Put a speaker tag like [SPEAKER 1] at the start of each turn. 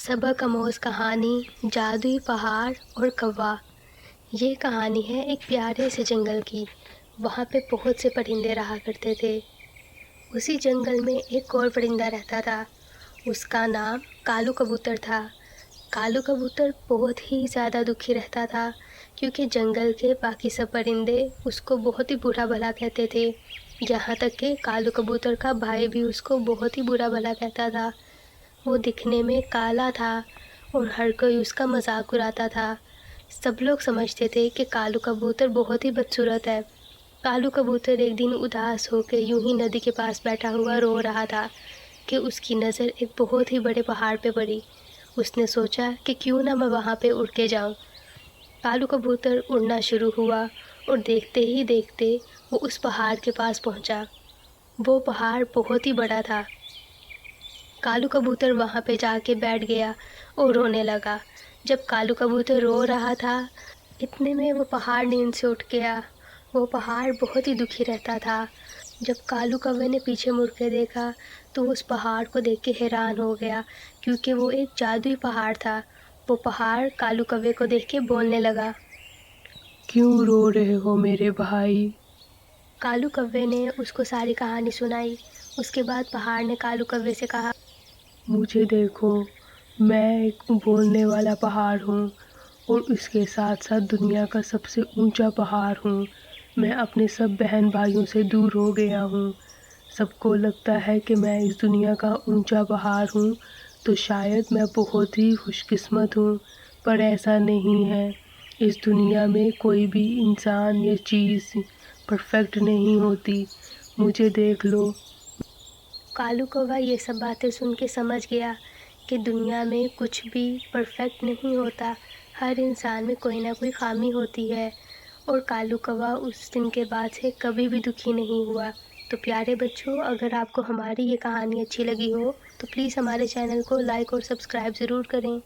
[SPEAKER 1] سبق آموز کہانی جادوئی پہاڑ اور کوا۔ یہ کہانی ہے ایک پیارے سے جنگل کی۔ وہاں پہ بہت سے پرندے رہا کرتے تھے۔ اسی جنگل میں ایک اور پرندہ رہتا تھا، اس کا نام کالو کبوتر تھا۔ کالو کبوتر بہت ہی زیادہ دکھی رہتا تھا کیونکہ جنگل کے باقی سب پرندے اس کو بہت ہی برا بھلا کہتے تھے، یہاں تک کہ کالو کبوتر کا بھائی بھی اس کو بہت ہی برا بھلا کہتا تھا۔ وہ دکھنے میں کالا تھا اور ہر کوئی اس کا مذاق اڑاتا تھا۔ سب لوگ سمجھتے تھے کہ کالو کبوتر بہت ہی بدصورت ہے۔ کالو کبوتر ایک دن اداس ہو کے یوں ہی ندی کے پاس بیٹھا ہوا رو رہا تھا کہ اس کی نظر ایک بہت ہی بڑے پہاڑ پہ پڑی۔ اس نے سوچا کہ کیوں نہ میں وہاں پہ اڑ کے جاؤں۔ کالو کبوتر اڑنا شروع ہوا اور دیکھتے ہی دیکھتے وہ اس پہاڑ کے پاس پہنچا۔ وہ پہاڑ بہت ہی بڑا تھا۔ کالو کبوتر وہاں پہ جا کے بیٹھ گیا اور رونے لگا۔ جب کالو کبوتر رو رہا تھا اتنے میں وہ پہاڑ نیند سے اٹھ گیا۔ وہ پہاڑ بہت ہی دکھی رہتا تھا۔ جب کالو کوے نے پیچھے مڑ کے دیکھا تو اس پہاڑ کو دیکھ کے حیران ہو گیا کیونکہ وہ ایک جادوئی پہاڑ تھا۔ وہ پہاڑ کالو کوے کو دیکھ کے بولنے لگا،
[SPEAKER 2] کیوں رو رہے ہو میرے بھائی؟
[SPEAKER 1] کالو کوے نے اس کو ساری کہانی سنائی۔ اس کے بعد پہاڑ نے کالو کوے سے کہا،
[SPEAKER 2] مجھے دیکھو، میں ایک بولنے والا پہاڑ ہوں اور اس کے ساتھ ساتھ دنیا کا سب سے اونچا پہاڑ ہوں۔ میں اپنے سب بہن بھائیوں سے دور ہو گیا ہوں۔ سب کو لگتا ہے کہ میں اس دنیا کا اونچا پہاڑ ہوں تو شاید میں بہت ہی خوش قسمت ہوں، پر ایسا نہیں ہے۔ اس دنیا میں کوئی بھی انسان یا چیز پرفیکٹ نہیں ہوتی، مجھے دیکھ لو۔
[SPEAKER 1] کالو کوہ یہ سب باتیں سن کے سمجھ گیا کہ دنیا میں کچھ بھی پرفیکٹ نہیں ہوتا، ہر انسان میں کوئی نہ کوئی خامی ہوتی ہے۔ اور کالو کوہ اس دن کے بعد سے کبھی بھی دکھی نہیں ہوا۔ تو پیارے بچوں، اگر آپ کو ہماری یہ کہانی اچھی لگی ہو تو پلیز ہمارے چینل کو لائک اور سبسکرائب ضرور کریں۔